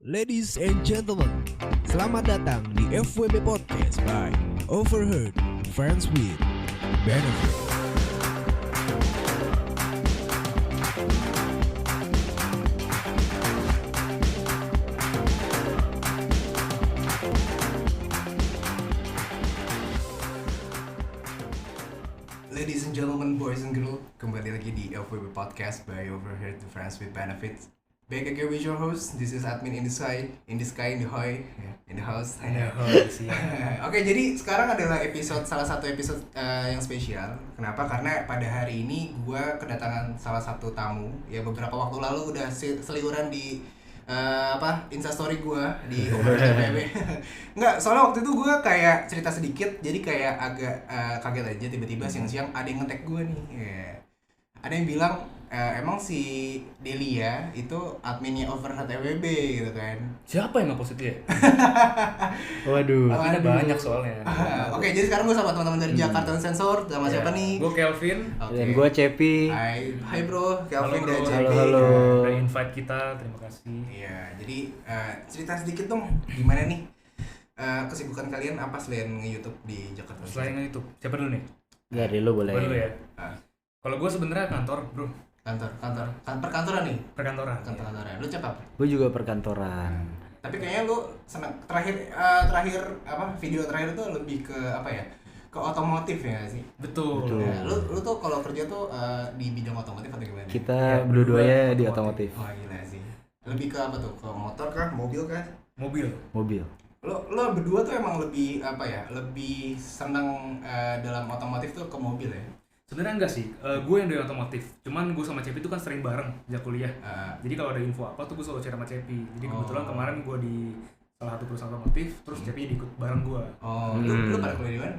Ladies and gentlemen, selamat datang di FWB Podcast by Overheard Friends with Benefit. Ladies and gentlemen, boys and girls, kembali lagi di FWB Podcast by Overheard Friends with Benefits. Back again with your host, this is admin in the sky, in the hoy, in the house. Oke, jadi sekarang adalah salah satu episode yang spesial. Kenapa? Karena pada hari ini gue kedatangan salah satu tamu. Ya beberapa waktu lalu udah seliuran di Instastory gue di FWB. Enggak, soalnya waktu itu gue kayak cerita sedikit, jadi kayak agak kaget aja tiba-tiba siang-siang ada yang nge-tag gue nih. Ada yang bilang emang si Delia itu adminnya Overheard FWB gitu kan. Siapa yang nge-post itu ya? Waduh. Ada banyak soalnya. Oke, jadi sekarang gue sama teman-teman dari Jakarta Sensor. Sama siapa nih? Gue Kelvin. Dan gue Cepi. Hai bro, Kelvin dan Halo, JP. halo. Udah invite kita, terima kasih. Iya, jadi cerita sedikit dong, gimana nih kesibukan kalian apa selain nge-YouTube di Jakarta? Selain YouTube, siapa dulu nih? Dari lu boleh. Gue dulu ya. Ah. Kalau gue sebenarnya kantor, bro. Perkantoran nih? Perkantoran. Kantoran. Lu cakap? Gue juga perkantoran. Tapi kayaknya lu senang terakhir video terakhir tuh lebih ke apa ya? Ke otomotif ya nggak sih? Betul. Betul. Nah, lu tuh kalau kerja tuh di bidang otomotif atau gimana? Kita Ya, berdua-duanya berdua di otomotif. otomotif. Oh gila sih. Lebih ke apa tuh? Ke motor kah? Mobil kah? Mobil. Mobil. Lo berdua tuh emang lebih apa ya? Lebih seneng dalam otomotif tuh ke mobil ya? Sebenarnya enggak sih, gue yang dari otomotif. Cuman gue sama Cepi itu kan sering bareng sejak kuliah. Jadi kalau ada info apa tuh gue selalu share sama Cepi. Jadi kebetulan kemarin gue di salah satu perusahaan otomotif, terus Cepi ikut bareng gue. Oh, lu pada kuliah di mana?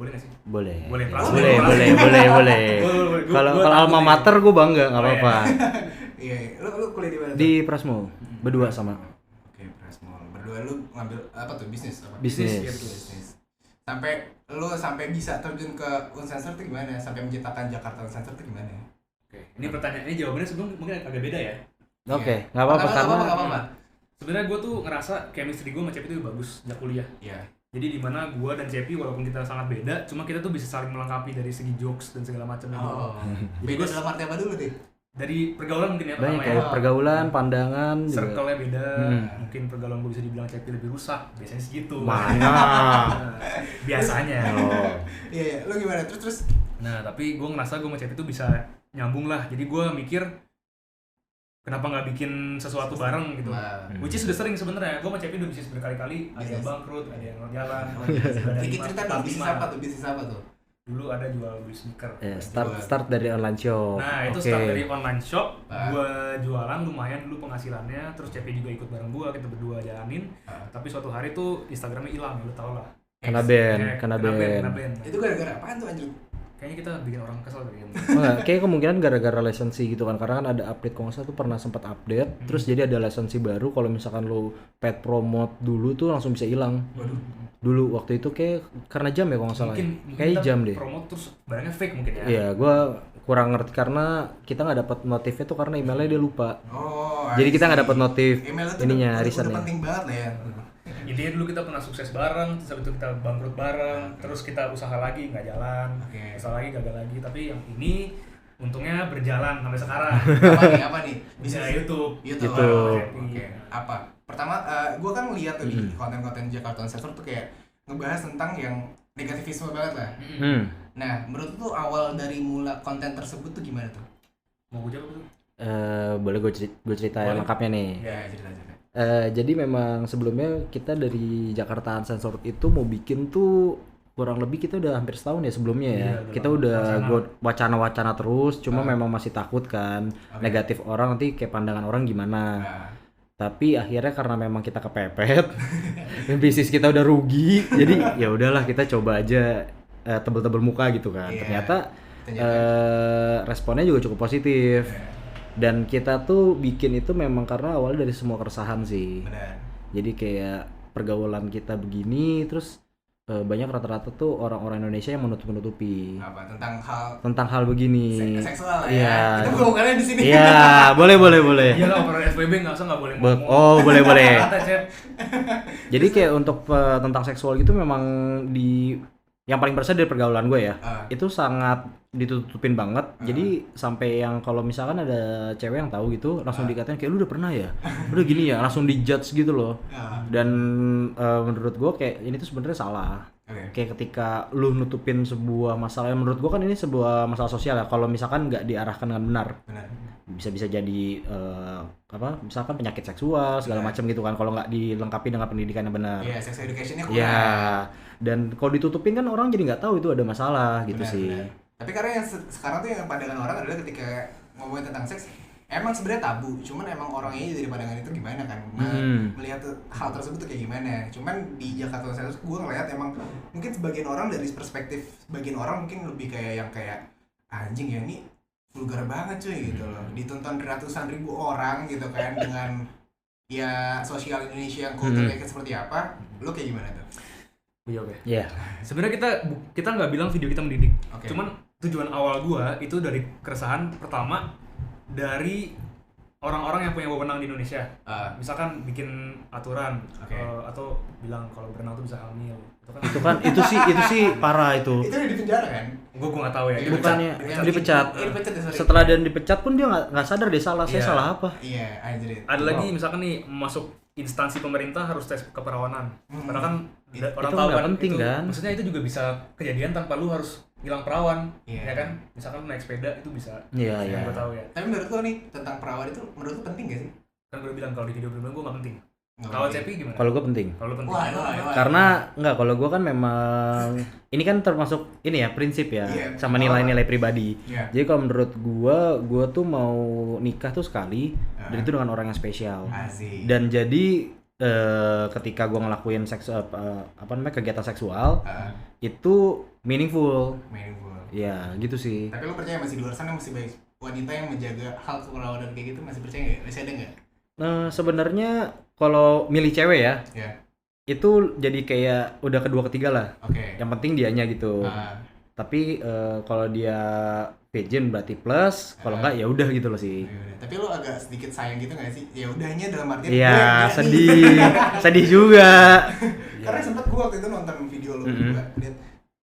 Boleh nggak sih? Boleh. Boleh. Boleh. Boleh. Kalau alma mater gue bangga, nggak apa-apa. Iya, lu kuliah di mana? Di Prasmo, berdua sama. Oke, Prasmol. Berdua lu ngambil apa tuh? Bisnis apa? Bisnis. Iya, betul. Bisnis. Sampai bisa terjun ke Unsensor tuh gimana? Sampai menciptakan Jakarta Unsensor tuh gimana? Oke, ini pertanyaannya jawabannya sebelum mungkin agak beda ya. Oke, nggak apa-apa karena Nggak apa-apa. Sebenarnya gue tuh ngerasa chemistry gue sama Cepi itu bagus sejak kuliah. Iya. Jadi dimana gue dan Cepi walaupun kita sangat beda, cuma kita tuh bisa saling melengkapi dari segi jokes dan segala macam. Oh. Jadi Beda gua dalam arti apa dulu deh? dari pergaulan mungkin ya banyak pertama kayak ya. pergaulan, pandangan juga. Circle-nya beda, Hmm. mungkin pergaulan gue bisa dibilang Cepi lebih rusak, biasanya segitu. Mana? Nah, biasanya. Oh. Iya, lu gimana? Terus Nah, tapi gue ngerasa gue sama Cepi tuh bisa nyambung lah. Jadi gue mikir kenapa nggak bikin sesuatu bareng gitu. Which is sudah sering sebenarnya. Gue sama Cepi udah bisnis berkali-kali, ada yang bangkrut, ada yang jalan. ada sedikit lima, cerita dong, bisnis lima. apa tuh? Bisnis apa tuh? Dulu ada jual beli sneaker. Start dari online shop. Nah itu Oke. start dari online shop, Ah. gue jualan lumayan dulu penghasilannya, terus Cepi juga ikut bareng gue, kita berdua jalanin. Tapi suatu hari tuh Instagramnya hilang, lu tau lah. Kena Kena ban. ban. Itu gara-gara apaan tuh anjir? Kayaknya kita bikin orang kesel kali ya. Enggak, kayak kemungkinan gara-gara lisensi gitu kan, karena kan ada update, kalau nggak salah tuh pernah sempat update, terus jadi ada lisensi baru, kalau misalkan lo pet promote dulu tuh langsung bisa hilang. Dulu waktu itu kayak karena jam ya kalau nggak salah. Mungkin Kayak kita jam deh. promote terus barangnya fake mungkin ya. Iya, gue kurang ngerti karena kita nggak dapat notifnya tuh karena emailnya dia lupa. Oh. Jadi kita nggak dapat notif Email itu ininya, udah risetnya. penting banget lah ya. Intinya dulu kita pernah sukses bareng, terus habis itu kita bangkrut bareng, terus kita usaha lagi nggak jalan, Oke. usaha lagi gagal lagi. Tapi yang ini untungnya berjalan sampai sekarang. Apa nih? Bisa YouTube. YouTube. YouTube. Oke. Apa? Pertama, gue kan lihat tuh di konten-konten Jakarta Sensor tuh kayak ngebahas tentang yang negativisme banget lah. Nah, menurut tuh awal dari mula konten tersebut tuh gimana tuh? Mau gue jawab tuh? Boleh gue cerita yang Boleh. lengkapnya nih. Ya, cerita-cerita. Jadi memang sebelumnya kita dari Jakarta Uncensored itu mau bikin tuh kurang lebih kita udah hampir setahun ya sebelumnya ya. Iya, Kita udah wacana-wacana terus, cuma Ah. memang masih takut kan Oke. negatif orang, nanti kayak pandangan orang gimana. Nah, Tapi akhirnya karena memang kita kepepet, dan bisnis kita udah rugi, jadi ya udahlah kita coba aja tebel-tebel muka gitu kan. Iya. Ternyata responnya juga cukup positif. Dan kita tuh bikin itu memang karena awalnya dari semua keresahan sih. benar. Jadi kayak pergaulan kita begini, terus banyak rata-rata tuh orang-orang Indonesia yang menutup-nutupi apa tentang hal begini. Seksual ya. Iya. Kita bukannya di sini. Iya, boleh. Iya lah, orang FWB nggak boleh ngomong. Oh, boleh. Santai, Cep. Jadi kayak untuk tentang seksual gitu memang yang paling berasa dari pergaulan gue ya, itu sangat ditutupin banget. Jadi sampai yang kalau misalkan ada cewek yang tahu gitu, langsung dikatain kayak lu udah pernah ya, udah gini ya, langsung dijudge gitu loh. Dan menurut gue kayak ini tuh sebenarnya salah. Kayak ketika lu nutupin sebuah masalah, menurut gue kan ini sebuah masalah sosial ya. Kalau misalkan nggak diarahkan dengan benar. Bisa jadi misalkan penyakit seksual segala macam gitu kan, kalau nggak dilengkapi dengan pendidikan yang benar. Iya, sex education-nya kurang. Iya. Dan kalau ditutupin kan orang jadi nggak tahu itu ada masalah gitu sih. Tapi karena yang sekarang tuh yang pandangan orang adalah ketika ngomongin tentang seks emang sebenarnya tabu, cuman emang orangnya dari pandangan itu gimana kan, melihat hal tersebut tuh kayak gimana. Cuman di Jakarta Sales gue ngeliat emang mungkin sebagian orang dari perspektif sebagian orang mungkin lebih kayak yang kayak anjing ya ini vulgar banget cuy gitu loh, ditonton ratusan ribu orang gitu kan dengan ya sosial Indonesia yang kulturnya seperti apa. Lo kayak gimana tuh? Oke. Iya. Sebenarnya kita nggak bilang video kita mendidik. Okay. Cuman tujuan awal gua itu dari keresahan pertama dari orang-orang yang punya wewenang di Indonesia. Misalkan bikin aturan atau bilang kalau berenang tuh bisa hamil. Itu sih parah itu. Itu udah di penjara kan? Gua nggak tahu ya. Bukannya dipecat. Dipecat ya, sorry. Setelah dan dipecat pun dia nggak sadar dia salah. Saya salah apa? Iya, anjir. Ada lagi misalkan nih masuk instansi pemerintah harus tes keperawanan. Karena kan orang itu tahu nggak kan penting itu, kan? Maksudnya itu juga bisa kejadian tanpa lu harus bilang perawan, ya kan? Misalkan lu naik sepeda itu bisa. Iya. Gue tahu ya. Tapi menurut lo nih tentang perawan itu menurut lo penting gak sih? Kan gue bilang kalau di video gue nggak penting. Kalau Cepi gimana? Kalau gue penting. Kalau penting. Wah. Karena kalau gue kan memang ini kan termasuk ini ya prinsip ya, sama nilai-nilai pribadi. Jadi kalau menurut gue tuh mau nikah tuh sekali dan itu dengan orang yang spesial. Asik. Dan jadi ketika gue ngelakuin kegiatan seksual itu meaningful. Ya gitu sih. Tapi lo percaya masih di luar sana masih banyak wanita yang menjaga hal keperawanan kayak gitu, masih percaya nggak? Masih ada nggak? Sebenarnya kalau milih cewek ya, itu jadi kayak udah kedua ketiga lah. Yang penting dianya gitu. Tapi kalau dia virgin berarti plus, kalau enggak ya udah gitu loh sih. Tapi lo agak sedikit sayang gitu nggak sih? Ya udahnya dalam artian. Iya, sedih juga. Karena sempat gue waktu itu nonton video lo juga, lihat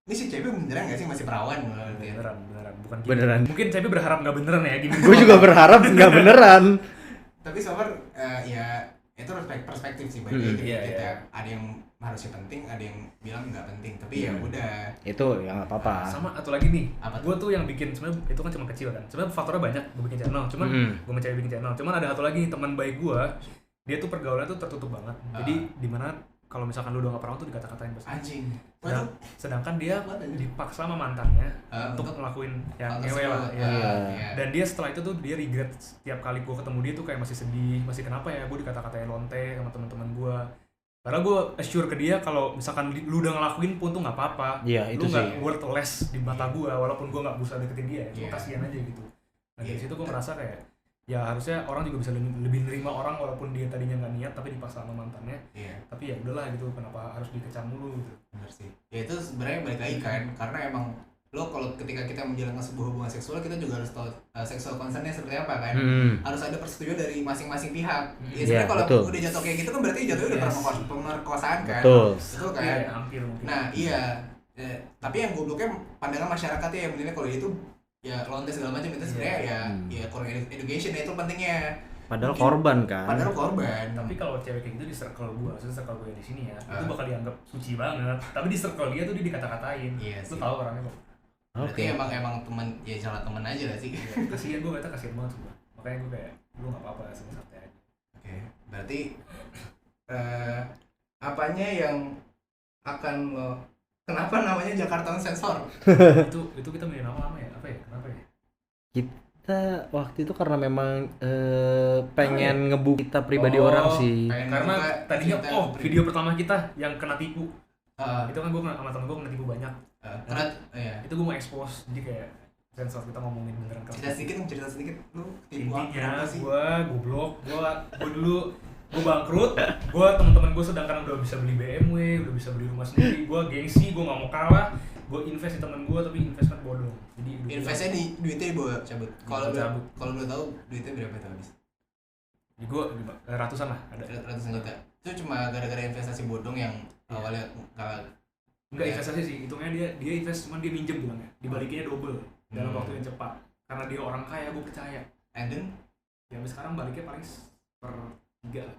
ini si Cepi beneran nggak sih masih perawan? Beneran, bukan gitu. Beneran. Mungkin Cepi berharap nggak beneran ya gini. Gue juga berharap nggak beneran. Tapi so far ya itu perspektif sih bagi kita. Ada yang harusnya penting, ada yang bilang nggak penting. Tapi ya udah. Itu ya nggak apa-apa. Sama atau lagi nih, gue tuh yang bikin sebenarnya itu kan cuma kecil kan. Sebenarnya faktornya banyak gue bikin channel. Cuman gue mencari bikin channel. Cuman ada satu lagi teman baik gue, dia tuh pergaulannya tuh tertutup banget. Jadi dimana kalau misalkan lu udah nggak perawan tuh dikata-katain pasti. Anjing. Sedangkan dia dipaksa sama mantannya untuk ngelakuin yang ngewe lah. Dan dia setelah itu tuh dia regret setiap kali gue ketemu dia tuh kayak masih sedih, masih kenapa ya gue dikata-katain lonte sama teman-teman gue. Karena gue assure ke dia kalau misalkan lu udah ngelakuin pun tuh nggak apa-apa. Iya, lu nggak worthless di mata gue walaupun gue nggak berusaha deketin dia. Cuma kasihan aja gitu. Nah dari situ gue merasa kayak ya harusnya orang juga bisa lebih nerima orang walaupun dia tadinya nggak niat tapi dipaksa sama mantannya. Tapi ya udahlah gitu, kenapa harus dikecam mulu gitu. Benar sih. Ya itu sebenarnya balik lagi kan, karena emang lo kalau ketika kita menjalankan sebuah hubungan seksual kita juga harus tahu seksual concernnya seperti apa kan. Harus ada persetujuan dari masing-masing pihak. Ya sebenarnya kalau udah jatuh kayak gitu kan berarti jatuhnya udah pemerkosaan kan. Betul kan. Iya, hampir mungkin. Nah tapi yang gobloknya pandangan masyarakatnya yang menilai kalau itu ya lonte segala macam itu sebenarnya ya kurang education ya, itu pentingnya. Padahal korban kan. Tapi kalau cewek kayak gitu di circle gue, maksudnya circle gue di sini ya, itu bakal dianggap suci banget. Tapi di circle dia tuh dia dikata-katain. Lu tahu orangnya kok. Berarti emang teman ya salah teman aja lah sih. Kasihan gue, kata kasihan banget sumpah. Makanya gue kayak lu nggak apa-apa sama santai aja. Berarti apanya yang akan lo kenapa namanya Jakarta Sensor? itu kita milih nama ya? Apa ya? Kenapa ya? Kita waktu itu karena memang pengen ngebuka kita pribadi orang sih. Karena tadinya video pertama kita yang kena tipu. Itu kan gue sama temen gue kena tipu banyak. Itu gue mau expose, jadi kayak sensor kita ngomongin beneran. Cerita sedikit lu tipu intinya gue goblok, gue dulu gue bangkrut, gue teman-teman gue sedangkan udah bisa beli BMW, udah bisa beli rumah sendiri, gue gengsi, gue nggak mau kalah, gue invest di teman gue tapi investment bodong. Jadi investnya di duitnya dibawa cabut. Kalau lu tahu duitnya berapa tuh habis? Di gue ratusan lah, ada ratusan juta. Itu cuma gara-gara investasi bodong yang awalnya kalah. Enggak investasi sih, hitungnya dia invest cuma dia minjem bilangnya, dibalikinnya double dalam waktu yang cepat. Karena dia orang kaya, gue percaya. And then ya sampai sekarang baliknya paling per 3 lah.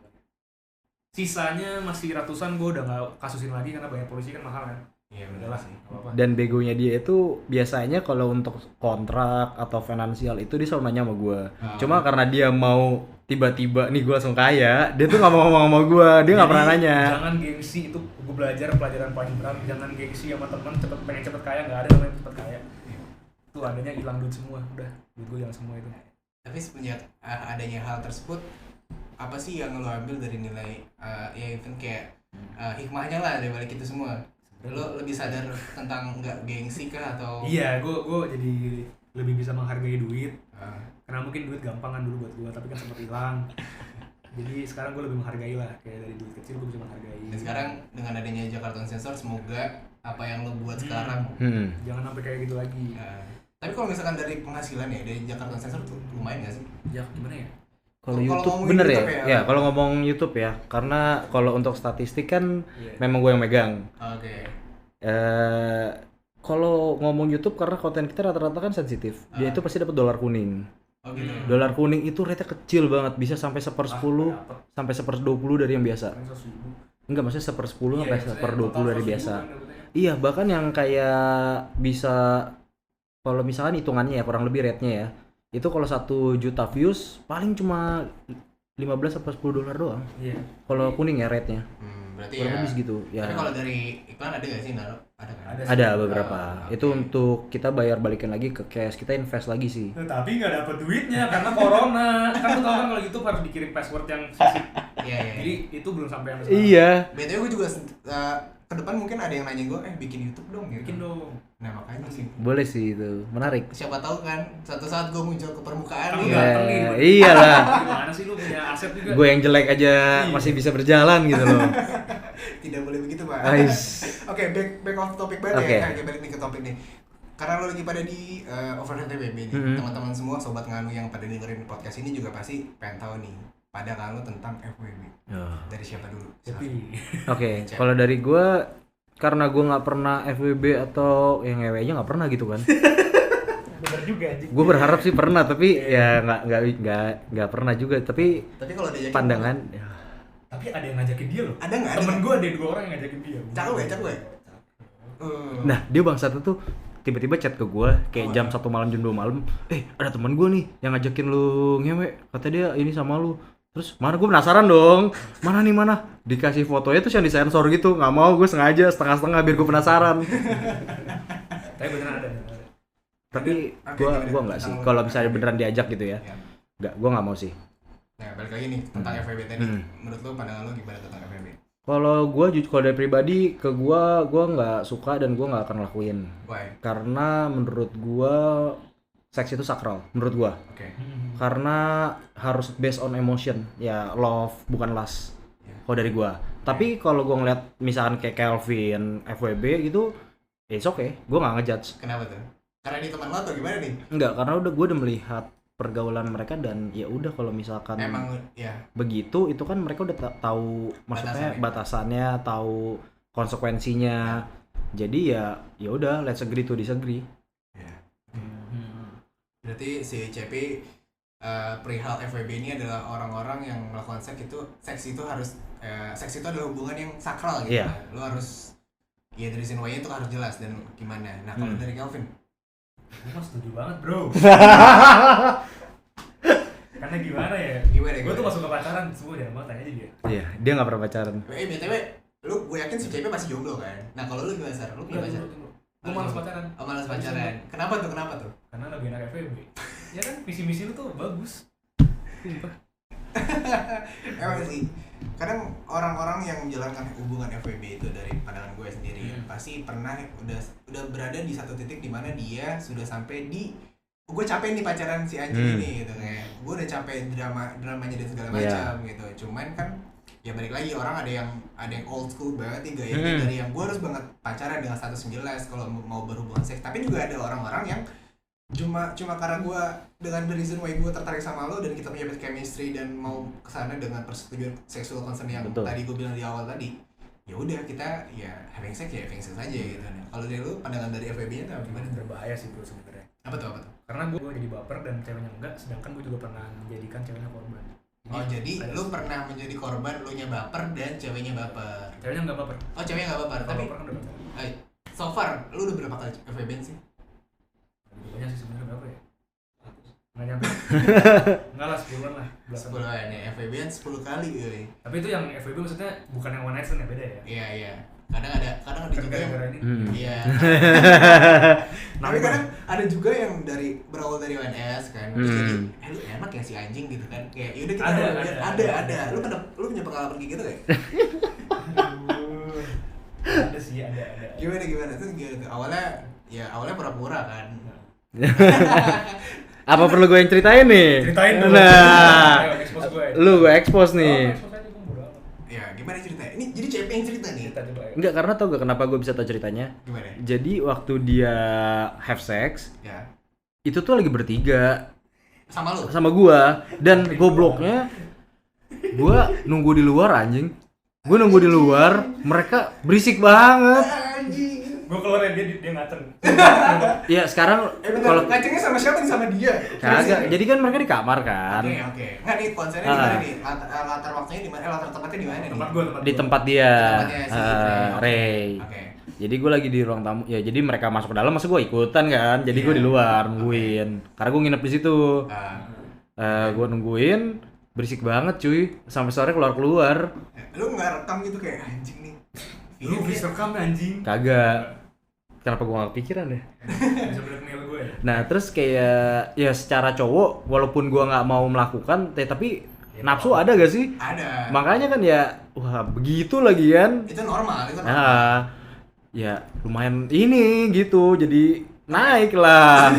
Sisanya masih ratusan, gue udah nggak kasusin lagi karena bayar polisi kan mahal kan. Iya benar sih. Dan begonya dia itu biasanya kalau untuk kontrak atau finansial itu dia selalu nanya sama gue. Cuma karena dia mau tiba-tiba nih gue langsung kaya, dia tuh nggak mau ngomong sama gue, dia nggak pernah nanya. Jangan gengsi, itu gue belajar pelajaran paling berat. Jangan gengsi sama teman pengen cepet kaya, nggak ada namanya cepet kaya. Itu adanya hilang duit semua, udah duit gue hilang semua itu. Tapi semenjak adanya hal tersebut, apa sih yang lo ambil dari nilai ya even kayak hikmahnya lah dari balik itu semua? Lo lebih sadar tentang nggak gengsi kah atau? Iya, gue jadi lebih bisa menghargai duit. Karena mungkin duit gampang kan dulu buat gue, tapi kan sempat hilang. Jadi sekarang gue lebih menghargai lah, kayak dari duit kecil gue bisa menghargai. Dan sekarang dengan adanya Jakarta Sensor, semoga apa yang lo buat sekarang jangan sampai kayak gitu lagi. Tapi kalau misalkan dari penghasilan ya dari Jakarta Sensor tuh lumayan nggak sih? Ya gimana ya? Kalau YouTube bener ya? Ya kalau ngomong YouTube ya, karena kalau untuk statistik kan memang gue yang megang. Oke. Kalau ngomong YouTube karena konten kita rata-rata kan sensitif, dia itu pasti dapat dolar kuning. Oh gitu. Dolar kuning itu rate kecil banget, bisa sampai 1/10 sampai 1/20 dari yang biasa. Enggak, maksudnya 1/10 sampai 1/20 dari biasa. Iya, bahkan yang kayak bisa kalau misalkan hitungannya ya kurang lebih rate-nya ya. Itu kalau 1 juta views paling cuma 15 sampai 10 dolar doang. Iya. Kalau kuning ya rate-nya. Berarti kurang ya. lebih segitu. Ya. Tapi kalau dari iklan ada nggak sih naruh? Ada kan? Ada beberapa. Itu untuk kita bayar balikin lagi ke cash, kita invest lagi sih. Tapi nggak dapet duitnya karena corona. Kan lu tau kan kalau YouTube harus dikirim password yang fisik. Iya. Jadi itu belum sampai yang sekarang. Iya. BTW gue juga ke depan mungkin ada yang nanya gue, bikin YouTube dong gitu. Bikin dong. Nah makanya sih. Boleh sih itu, menarik. Siapa tahu kan suatu saat gue muncul ke permukaan. Kamu ya. ganteng nih. Iyalah. Gimana sih lu punya aset juga? Gue yang jelek aja masih bisa berjalan gitu loh. Tidak boleh begitu Pak. Oke, back off topic banget ya. Balik nih ke topik nih. Karena lo lagi pada di Overhead TBB nih, teman-teman semua sobat nganu yang pada dengerin podcast ini juga pasti pengen tahu nih pada nganu tentang FWB. Dari siapa dulu? Oke, kalau dari gue karena gue nggak pernah FWB atau yang ngewe-nya nggak pernah gitu kan. Bener juga anjing. Gue berharap sih pernah tapi ya nggak pernah juga. Tapi kalau diajakin pandangan. Tapi ada yang ngajakin dia loh. Ada nggak? Temen gue ada 2 orang yang ngajakin dia. Cakep ya. Nah dia bangsat itu tiba-tiba chat ke gue kayak jam 1 malam jam 2 malam. Ada teman gue nih yang ngajakin lu ngewe. Kata dia ini sama lu. Terus mana gue penasaran dong. Mana? Dikasih fotonya terus yang disensor gitu. Nggak mau, gue sengaja setengah-setengah biar gue penasaran. Tapi beneran ada. Tapi gue nggak sih. Kalau misalnya beneran diajak gitu ya. Nggak, gue nggak mau sih. Nah balik lagi nih tentang FWB tadi. Menurut lo pandangan lo gimana tentang FWB? Kalau gue kalau dari pribadi ke gue nggak suka dan gue nggak akan lakuin. Why? Karena menurut gue seks itu sakral menurut gue. Karena harus based on emotion, ya love bukan lust. Kalau dari gue. Tapi kalau gue ngeliat misalkan kayak Kelvin, FWB gitu, it's okay. Gue nggak ngejudge. Kenapa tuh? Karena ini teman lo atau gimana nih? Enggak, karena gue udah melihat pergaulan mereka dan ya udah kalau misalkan emang ya begitu itu kan mereka udah tahu maksudnya batasannya, tahu konsekuensinya. Jadi ya udah let's agree to disagree. Berarti si CP perihal FWB ini adalah orang-orang yang melakukan seks itu harus seks itu adalah hubungan yang sakral gitu. Lo harus ya dari reason why-nya itu harus jelas dan gimana. Nah kalau dari Kelvin, gue mah setuju banget bro. Karena gimana ya? Gue tuh masuk ke pacaran semua deh, mau tanya aja dia. Iya, dia nggak pernah pacaran. BTW, gue yakin si CP masih jomblo kan. Nah kalau lu gimana Sar? Lu punya pacar? Gue malas pacaran. Oh malas pacaran. Kenapa tuh? Karena lebih enak FWB. Ya kan visi misi lu tuh bagus. Sumpah. Emang sih. Kadang orang-orang yang menjalankan hubungan FWB itu dari pandangan gue sendiri pasti pernah udah berada di satu titik di mana dia sudah sampai di gue capek nih pacaran si anjing ini gitu kayak gue udah capek dramanya dan segala macam gitu. Cuman kan ya balik lagi orang ada yang old school banget nih gayanya dari yang gue harus banget pacaran dengan status jelas kalau mau berhubungan seks. Tapi juga ada orang-orang yang cuma karena gue dengan the reason why gue tertarik sama lo dan kita punya chemistry dan mau kesana dengan persetujuan sexual concern yang tadi gue bilang di awal tadi, ya udah kita ya having sex aja gitu. Kalau dari lu pandangan dari FWB-nya tuh gimana? Berbahaya sih bro sebenarnya. Apa tuh? Karena gue jadi baper dan ceweknya enggak, sedangkan gue juga pernah menjadikan ceweknya korban. Jadi lu pernah menjadi korban, lu nya baper dan ceweknya baper. Ceweknya enggak baper. Oh, ceweknya enggak baper. Tapi baper kan udah baper. So far lu udah berapa kali FWB sih? Banyak sih sebenarnya, berapa ya? Nggak nyampe. Enggak lah, 10-an lah. 10-an ya, FWB-an 10 kali ya. Tapi itu yang FWB maksudnya bukan yang one night stand ya, beda ya? Iya. Kadang ada juga yang iya. Tapi kadang ada juga yang berawal dari ONS kan. Terus jadi lu enak ya si anjing gitu kan. Kayak yaudah kita ada. Lu punya pengalaman kayak gitu kayak? Ada sih, ada. Gimana tuh gitu. Awalnya pura-pura kan. Apa perlu gue yang ceritain nih? Ceritain dulu. Nah, lu gue expose nih. Ya, gimana ceritanya? Ini jadi CP yang cerita nih. Enggak, karena tau gak kenapa gue bisa tahu ceritanya? Gimana? Jadi waktu dia have sex, ya. Itu tuh lagi bertiga. Sama lu? Sama gua. Dan gobloknya gua nunggu di luar anjing. Gua nunggu di luar, mereka berisik banget. Anjing. Gua keluar ya dia ngaceng. Iya, sekarang kalau ngacengnya sama siapa nih? Sama dia? Kagak. Jadi kan mereka di kamar kan. Oke. Enggak nih konsernya di mana nih? Latar waktunya di mana? Latar tempatnya di mana nih? Di tempat dia. Si Ray. Oke. Jadi gue lagi di ruang tamu. Ya jadi mereka masuk ke dalam, masa gue ikutan kan. Jadi gue di luar nungguin. Karena gue nginep di situ. Gue nungguin, berisik banget cuy. Sampai sore keluar. Lu nggak rekam gitu kayak anjing nih? Lu bisa rekam anjing? Kagak. Kenapa gue gak kepikiran ya? Bisa blackmail gue ya? Nah terus kayak ya secara cowok walaupun gue gak mau melakukan tapi ya, nafsu ada gak sih? Ada. Makanya kan ya wah begitu lagi kan. Itu normal. Nah, ya lumayan ini gitu jadi naik lah.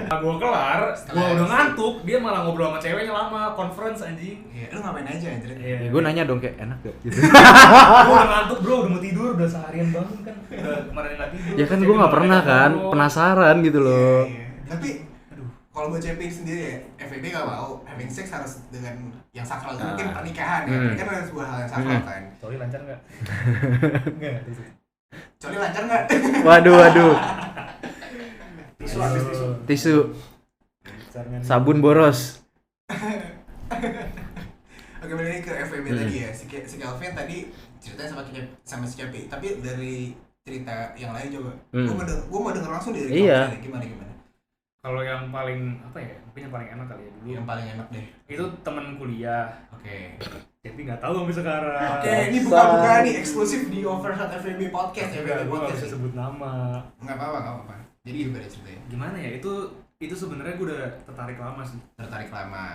Gue kelar, gue udah ngantuk, dia malah ngobrol sama ceweknya lama, conference anjing. Iya, lu ngapain aja anjir? Ya, gue nanya dong kayak enak gak gitu. Gue udah ngantuk bro, udah mau tidur, udah seharian bangun kan. Udah kemarin gak tidur. Ya kan gue gak pernah kan, penasaran gitu loh. Iya. Tapi kalau buat CP sendiri ya, FWB gak mau having sex harus dengan yang sakral. Mungkin pernikahan ya, kan ada sebuah hal yang sakral kan. Sorry lancar gak? Enggak. Coli lancar nggak? Waduh. Tisu. Sabun boros. Oke, balik lagi ke FWB tadi ya. Si Kelvin tadi ceritanya sama si Capi. Tapi dari cerita yang lain coba. Gue mau denger langsung dari Kelvin. Gimana? Kalau yang paling apa ya? Mungkin yang paling enak kali ya dulu. Yang paling enak deh. Itu teman kuliah. Oke. Tapi nggak tahu sampai sekarang. Oke, ini buka-buka nih eksklusif di Overheard FWB Podcast ya. Gue nggak bisa sebut nama. Nggak apa-apa. Jadi gimana ceritanya? Gimana ya? Itu sebenarnya gue udah tertarik lama sih.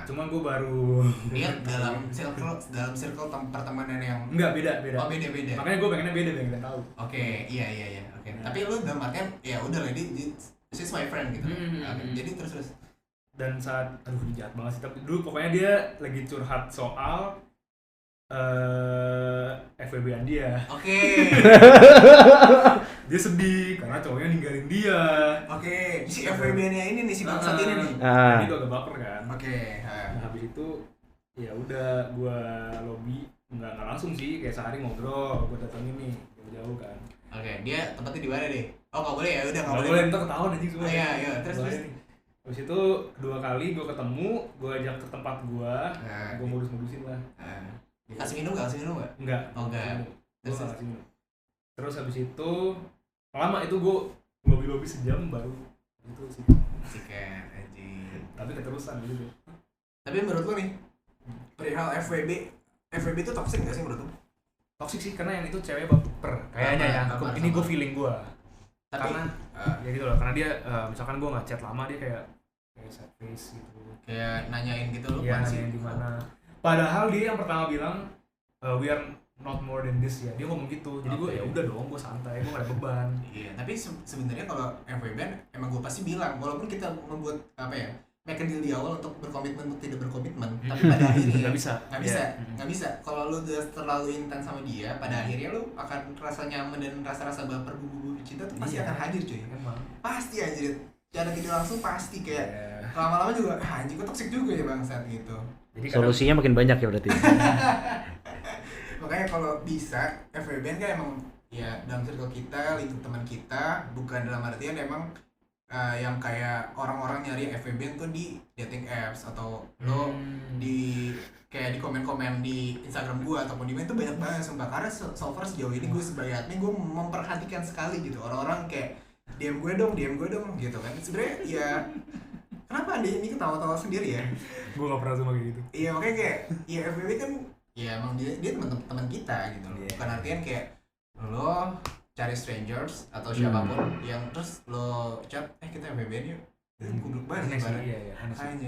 Cuma gue baru. Dia dalam circle pertemanan yang. Enggak, beda. Oh, beda. Makanya gue pengennya beda biar kita tahu. Oke, iya. Oke. Tapi lu dalam artian ya udah lah she's my friend gitu. Jadi terus. Dan saat jahat banget sih, tapi dulu pokoknya dia lagi curhat soal FWB-an dia. Oke. Dia sedih karena cowoknya ninggalin dia. Oke, si FWB-nya ini nih si bangsat ini nih. Jadi gue agak baper kan. Oke. Nah, habis itu ya udah gue lobby, nggak langsung sih, kayak sehari ngobrol, gue datengin nih jauh-jauh kan. Oke, dia tempatnya di mana deh? Oh nggak boleh ya, udah nggak boleh. Ntar ketahuan aja semua. Iya, terus. Habis itu 2 kali gue ketemu, gue ajak ke tempat gue modus-modusin lah. Kasih minum nggak? Enggak. Oh enggak. Terus habis itu lama itu gue lobby sejam baru itu sih. Sikat anjing. Tapi keterusan gitu. Tapi menurut lu nih, perihal FWB itu toxic nggak sih menurut lu? Toxic sih karena yang itu cewek baper kayaknya ya. Ini gue feeling gue. Tapi karena ya gitu loh, karena dia misalkan gue nggak chat lama dia kayak sad face gitu. Kayak nanyain gitu loh. Iya, nanyain di mana. Padahal dia yang pertama bilang we are not more than this ya, dia ngomong gitu. Jadi gue ya udah dong, gue santai, gue gak ada beban. Iya, tapi sebenarnya kalau FWB emang gue pasti bilang, walaupun kita membuat make a deal di awal untuk berkomitmen untuk tidak berkomitmen, tapi pada akhirnya nggak bisa. Kalau lu udah terlalu intens sama dia, pada akhirnya lu akan rasa nyaman dan rasa baper bumbu cinta tuh pasti akan hadir cuy. Emang. Pasti anjir. Cara tidak langsung pasti kayak lama-lama juga anjing gue toksik juga ya bangsat gitu. Jadi solusinya makin banyak ya berarti. Makanya kalau bisa FWB kan emang ya dalam circle kita, lingkup teman kita, bukan dalam artian emang yang kayak orang-orang nyari FWB tuh di dating apps atau lo di kayak di komen-komen di Instagram gue ataupun di mana tuh banyak banget sumpah. Karena so far sejauh ini gue sebagai admin gue memperhatikan sekali gitu orang-orang kayak DM gue dong gitu kan. Sebenarnya ya kenapa Andi ini ketawa-tawa sendiri ya? Gue gak pernah sama kayak gitu. Iya makanya kayak ya FWB kan ya emang dia teman kita gitu loh. Bukan artian kayak lo cari strangers atau siapapun yang terus lo chat kita FWB yuk. Goblok banget iya.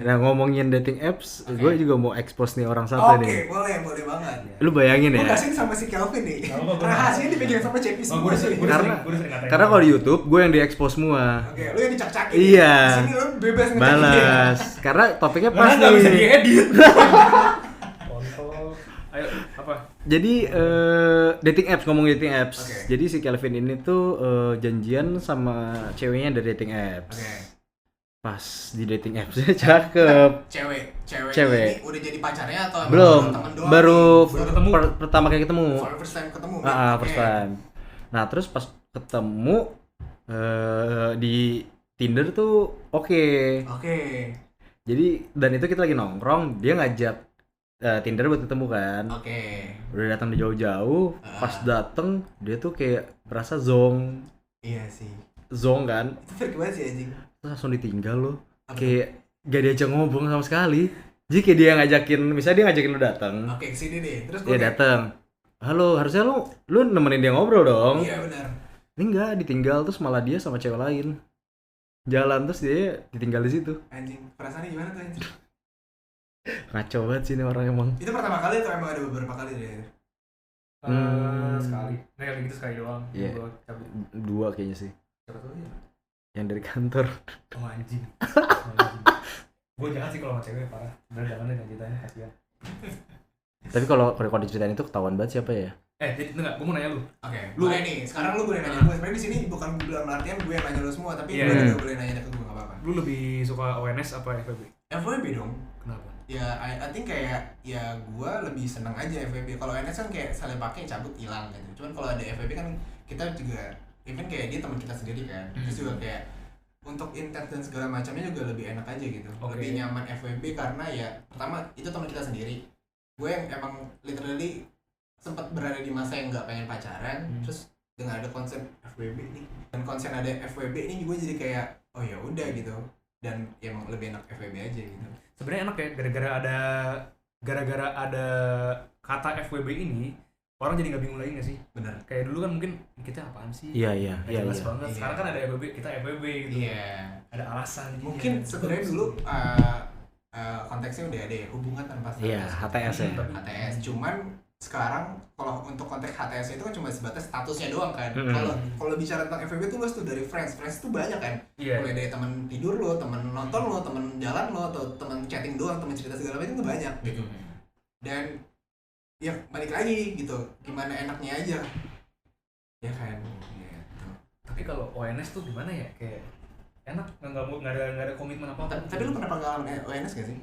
Nah ngomongin dating apps, gue juga mau expose nih orang satu nih. Boleh banget. Lu bayangin ya. Gue kasih sama si Kelvin nih. Rahasianya dipegang sama Cepi semua sih. Karena kalau di YouTube gue yang di-expose semua. Oke, lu yang dicak-cakin. Iya. Di sini lu bebas ngecak. Balas. Karena topiknya pas nih. Nggak bisa diedit. Ayo, apa? Jadi dating apps, ngomong dating apps. Jadi si Kelvin ini tuh janjian sama ceweknya dari dating apps. Pas di dating apps-nya cakep. Cewek. Ini udah jadi pacarnya atau belum? Baru ketemu. Pertama kali ketemu. First time ketemu. First time. Nah, terus pas ketemu di Tinder tuh oke. Jadi dan itu kita lagi nongkrong, dia ngajak Tinder buat ketemu kan. Udah datang dari jauh-jauh, pas dateng dia tuh kayak berasa zong. Iya sih. Zong kan? Itu freak banget sih anjing. Terus langsung ditinggal loh. Kayak gak diajak ngobrol sama sekali. Jadi kayak dia ngajakin, misalnya dia ngajakin lu datang. Kesini deh. Terus dia datang. Halo, harusnya lu nemenin dia ngobrol dong. Iya benar. Ini enggak, ditinggal terus malah dia sama cewek lain. Jalan terus dia ditinggal di situ. Anjing, perasaannya gimana tuh anjing? Ngaco banget sih ini orang emang. Itu pertama kali atau emang ada beberapa kali deh? Sekali. Nah yang gitu sekali doang. Iya. Dua kayaknya sih. Yang dari kantor. Oh anjing. Gue jahat sih kalau sama cewek parah. Bener jangan deh ceritanya kasihan. Tapi kalau diceritain itu ketahuan banget siapa ya? Jadi enggak, gue mau nanya lu. Lu nih, sekarang lu boleh nanya gue. Sebenarnya di sini bukan dalam artian gue yang nanya lu semua, tapi lu juga boleh nanya ke gue enggak apa-apa. Lu lebih suka ONS apa FWB? FWB dong. Kenapa? Ya, I think kayak ya gue lebih seneng aja FWB. Kalau ONS kan kayak saling pakai cabut hilang gitu. Cuman kalau ada FWB kan kita juga even kayak dia teman kita sendiri kan. Terus juga kayak untuk intent dan segala macamnya juga lebih enak aja gitu. Lebih nyaman FWB karena ya pertama itu teman kita sendiri. Gue yang emang literally sempat berada di masa yang nggak pengen pacaran, terus dengan ada konsep FWB nih dan konsep ada FWB ini gue jadi kayak oh ya udah gitu dan ya emang lebih enak FWB aja gitu. Sebenarnya enak ya gara-gara ada kata FWB ini orang jadi nggak bingung lagi nggak sih? Benar. Kayak dulu kan mungkin kita apaan sih? Iya. Jelas banget. Sekarang kan ada FWB, kita FWB gitu. Iya. Ada alasan. Mungkin sebenarnya dulu konteksnya udah ada ya hubungan tanpa status. Iya, HTS ya. HTS. Cuman sekarang kalau untuk konteks HTS itu kan cuma sebatas statusnya doang kan. Kalau bicara tentang FWB tuh luas tuh dari friends itu banyak kan. Mulai dari teman tidur lo, teman nonton lo, teman jalan lo, atau teman chatting doang, teman cerita segala macam itu banyak gitu. Dan ya balik lagi gitu, gimana enaknya aja ya kan gitu. Tapi kalau ONS tuh gimana ya, kayak enak, nggak ada komitmen apa-apa. Tapi lu pernah pengalaman ONS gak sih?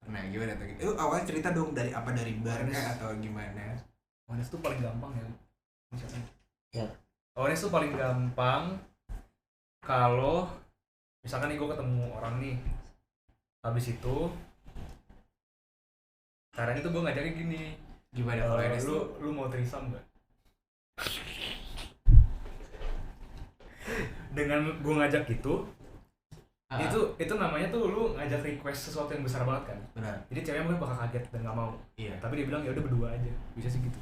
Pernah, gimana tuh? Itu awalnya cerita dong dari bar atau gimana? ONS tuh paling gampang ya misalnya. Ya. ONS tuh paling gampang kalau misalkan nih gue ketemu orang nih, habis itu caranya tuh gue ngajaknya gini. Gimana kalau ONS lu mau threesome nggak? Dengan gue ngajak gitu, itu namanya tuh lu ngajak request sesuatu yang besar banget kan. Benar. Jadi ceweknya mungkin bakal kaget dan nggak mau. Iya. Tapi dia bilang ya udah berdua aja, bisa sih gitu.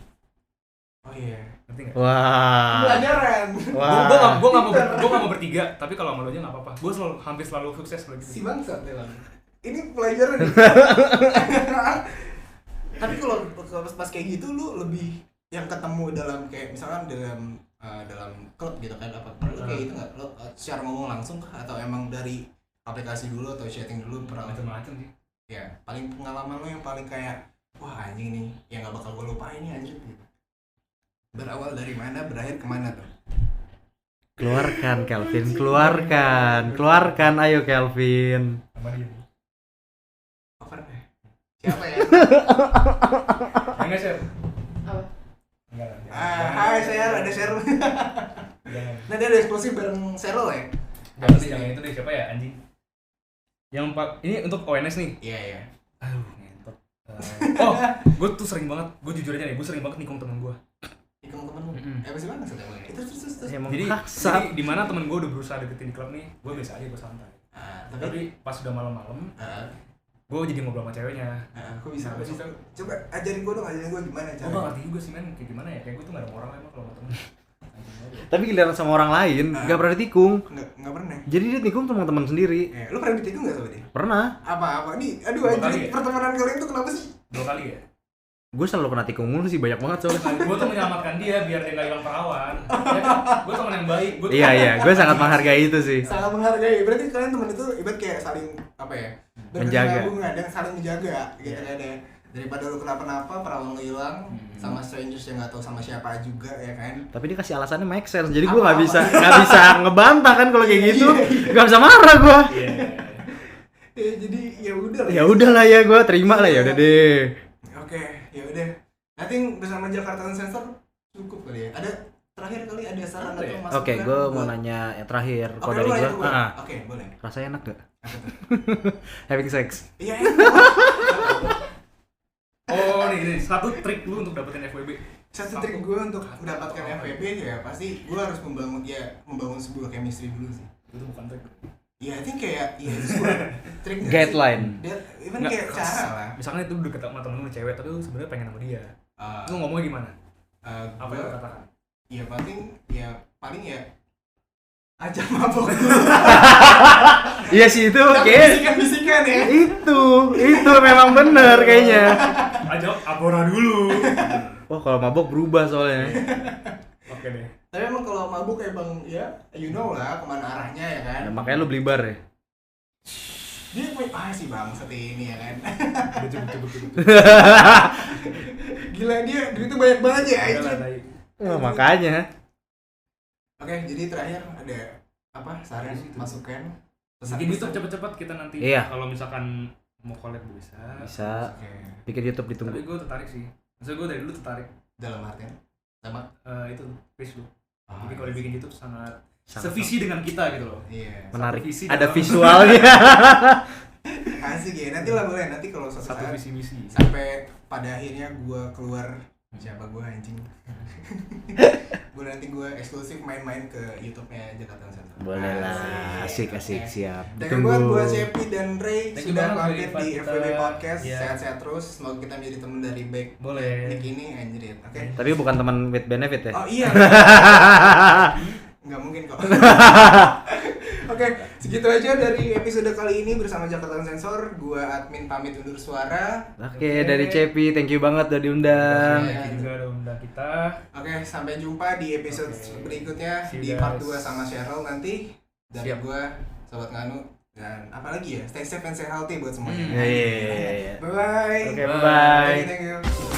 Oh iya. Ngerti nggak? Wah. Pelajaran. Gue nggak mau bertiga, tapi kalau sama lo aja nggak apa-apa. Gue hampir selalu sukses kalau gitu. Si bangsat memang. Ini pelajaran. Tapi kalau pas kayak gitu lu lebih yang ketemu dalam kayak misalkan dalam klub gitu kan, apa perlu kayak gitu nggak? Lo secara ngomong langsung kah atau emang dari aplikasi dulu atau chatting dulu? Macam-macam sih. Ya paling pengalaman lo yang paling kayak wah anjing nih yang nggak bakal gue lupain nih anjing gitu. Berawal dari mana, berakhir kemana tuh? Keluarkan Kelvin, keluarkan, ayo Kelvin. Apa dia? Over deh. Siapa ya? Enggak share. Apa? Enggak. Hai share, ada share. Jangan. Nah dia ada eksklusif bareng Cheryl ya? Jangan sih, yang itu deh, siapa ya anjing? Yang ini untuk ONS nih. Iya. Aduh, ngentot. Oh, gue tuh sering banget, gue jujur aja nih, gue sering banget nikung temen gue. Nikung temen lu? Apa sih bang? Terus. Emang Jadi paksa. di mana temen gue udah berusaha deketin di klub nih, gue biasa aja, gue santai. Tapi pas udah malam-malam, gue jadi ngobrol sama ceweknya. Kok bisa? Coba ajarin gue gimana Gue gak ngerti juga sih men, kayak gimana ya, kayak gue tuh gak ada orang emang kalau sama temen. Tapi giliran sama orang lain, gak pernah ditikung. Nggak pernah. Jadi dia tikung teman-teman sendiri. Lu pernah ditikung nggak sama dia? Pernah. Apa? Nih, aduh 2 anjir, kali ya? pertemanan kalian tuh kenapa sih? 2 kali ya? Gue selalu kena tikung mulu sih, banyak banget soalnya. Gue tuh menyelamatkan dia biar dia gak hilang perawan. Ya kan? Gue temen yang baik. Iya, gue sangat menghargai itu sih. Sangat menghargai. Berarti kalian teman itu ibarat kayak saling apa ya? Menjaga. Berkesinambungan dan saling menjaga gitu kan ya. Daripada lu kenapa-napa, perawan lu hilang sama strangers yang nggak tahu sama siapa juga ya kan. Tapi dia kasih alasannya make sense, jadi gue nggak bisa ngebantah kan kalau kayak gitu, nggak bisa marah gue. Ya, jadi ya udah lah. Ya udahlah ya, gue terima lah, ya udah deh. Oke, ya udah. Nanti bersama Jakarta Sensor cukup kali ya. Ada terakhir kali ada saran atau masukan? Oke, gue mau nanya yang terakhir. Kalau dari gue, Oke, boleh. rasanya enak gak? Having sex? Iya. Oh nih, satu trik lu untuk dapetin FWB. Satu trik gue untuk mendapatkan FWB ya pasti gue harus membangun sebuah chemistry dulu sih. Itu bukan trik. Iya, I think kayak itu sebuah trik. Guideline. Dia even kayak cara lah. Misalnya itu lu deket sama temen lu cewek, tapi lu sebenarnya pengen sama dia. Lu ngomongnya gimana? Apa yang lu katakan? Ya paling ya ajak mabok dulu. Iya sih itu, kayak bisikan ya. Itu memang bener kayaknya. Ajak abora dulu. Wah, kalau mabok berubah soalnya. Oke deh. Tapi emang kalau mabuk emang ya you know lah kemana arahnya ya kan. Nah, makanya lu beli bar ya. Dia punya sih bang seperti ini ya kan. Coba. Gila dia duitnya banyak banget ya anjir. Makanya. Oke, jadi terakhir ada apa saran masukan Bikin YouTube cepet-cepet kita nanti. Iya. Kalau misalkan mau collab bisa. Bikin YouTube ditunggu. Tapi gue tertarik sih. Maksudnya gue dari dulu tertarik. Dalam artian sama itu Facebook. Jadi kalau bikin YouTube sangat Sangat. sevisi dengan kita gitu loh. iya. Menarik. visi Ada dalam- visualnya. Asik ya. Nanti lah boleh nanti kalau suatu Satu saat visi misi. sampai pada akhirnya gue keluar siapa gue anjing. Nanti gue eksklusif main-main ke YouTube-nya Jakarta Sensor. Boleh lah. Asik siap. Thank you banget buat Cepi dan Ray Thank you sudah banget mampir udah di invite FWB kita. Podcast. Iya. Sehat-sehat terus. Semoga kita menjadi teman dari back Boleh. Nick ini anjir. Oke. Tapi bukan teman with benefit ya. Oh iya. Nggak mungkin kok. Oke, segitu aja dari episode kali ini bersama Jakarta Sensor. Gua admin pamit undur suara. Oke, dari Cepi, thank you banget udah diundang. Thank you juga udah undang kita. Oke, sampai jumpa di episode berikutnya See you di guys. part 2 sama Cheryl nanti. Dari Siap. gua, Sobat Nganu, dan apalagi ya, stay safe and stay healthy buat semuanya. Iya. Bye bye. Oke, bye. Thank you.